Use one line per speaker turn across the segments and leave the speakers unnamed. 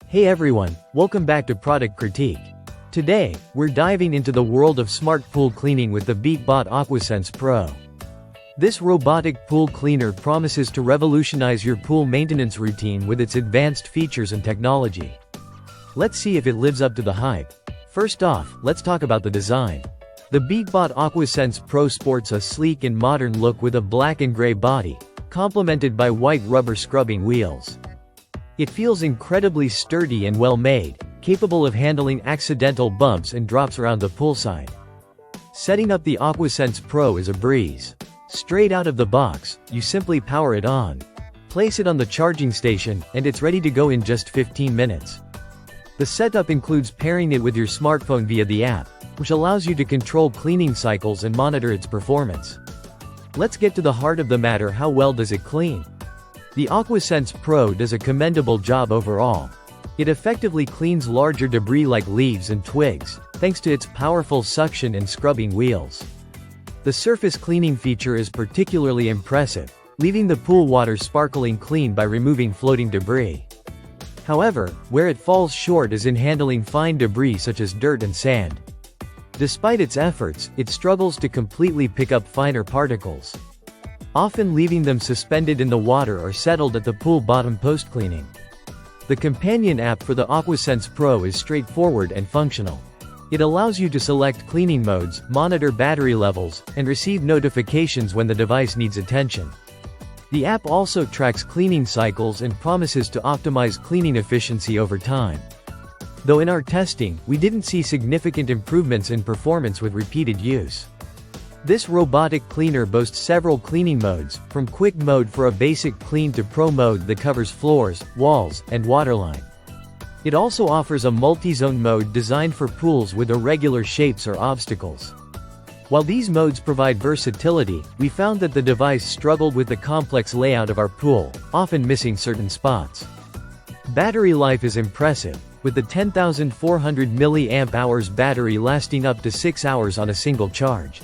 Hey everyone, welcome back to Product Critique. Today, we're diving into the world of smart pool cleaning with the Beatbot Aquasense Pro. This robotic pool cleaner promises to revolutionize your pool maintenance routine with its advanced features and technology. Let's see if it lives up to the hype. First off, let's talk about the design. The Beatbot Aquasense Pro sports a sleek and modern look with a black and gray body, complemented by white rubber scrubbing wheels. It feels incredibly sturdy and well-made, capable of handling accidental bumps and drops around the poolside. Setting up the Aquasense Pro is a breeze. Straight out of the box, you simply power it on. Place it on the charging station, and it's ready to go in just 15 minutes. The setup includes pairing it with your smartphone via the app, which allows you to control cleaning cycles and monitor its performance. Let's get to the heart of the matter: how well does it clean? The Aquasense Pro does a commendable job overall. It effectively cleans larger debris like leaves and twigs, thanks to its powerful suction and scrubbing wheels. The surface cleaning feature is particularly impressive, leaving the pool water sparkling clean by removing floating debris. However, where it falls short is in handling fine debris such as dirt and sand. Despite its efforts, it struggles to completely pick up finer particles, often leaving them suspended in the water or settled at the pool bottom post-cleaning. The companion app for the Aquasense Pro is straightforward and functional. It allows you to select cleaning modes, monitor battery levels, and receive notifications when the device needs attention. The app also tracks cleaning cycles and promises to optimize cleaning efficiency over time. Though in our testing, we didn't see significant improvements in performance with repeated use. This robotic cleaner boasts several cleaning modes, from quick mode for a basic clean to pro mode that covers floors, walls, and waterline. It also offers a multi-zone mode designed for pools with irregular shapes or obstacles. While these modes provide versatility, we found that the device struggled with the complex layout of our pool, often missing certain spots. Battery life is impressive, with the 10,400 mAh battery lasting up to 6 hours on a single charge.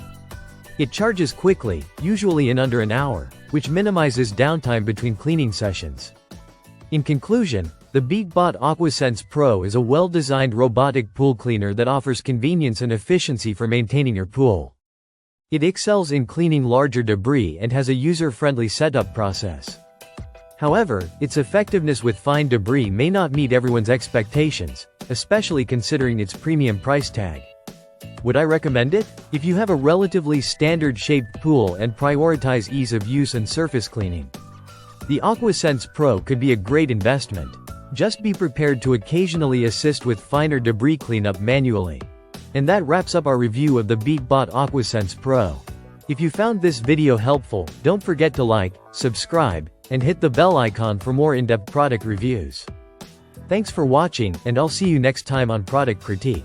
It charges quickly, usually in under an hour, which minimizes downtime between cleaning sessions. In conclusion, the Beatbot Aquasense Pro is a well-designed robotic pool cleaner that offers convenience and efficiency for maintaining your pool. It excels in cleaning larger debris and has a user-friendly setup process. However, its effectiveness with fine debris may not meet everyone's expectations, especially considering its premium price tag. Would I recommend it? If you have a relatively standard-shaped pool and prioritize ease of use and surface cleaning, the Aquasense Pro could be a great investment. Just be prepared to occasionally assist with finer debris cleanup manually. And that wraps up our review of the Beatbot Aquasense Pro. If you found this video helpful, don't forget to like, subscribe, and hit the bell icon for more in-depth product reviews. Thanks for watching, and I'll see you next time on Product Critique.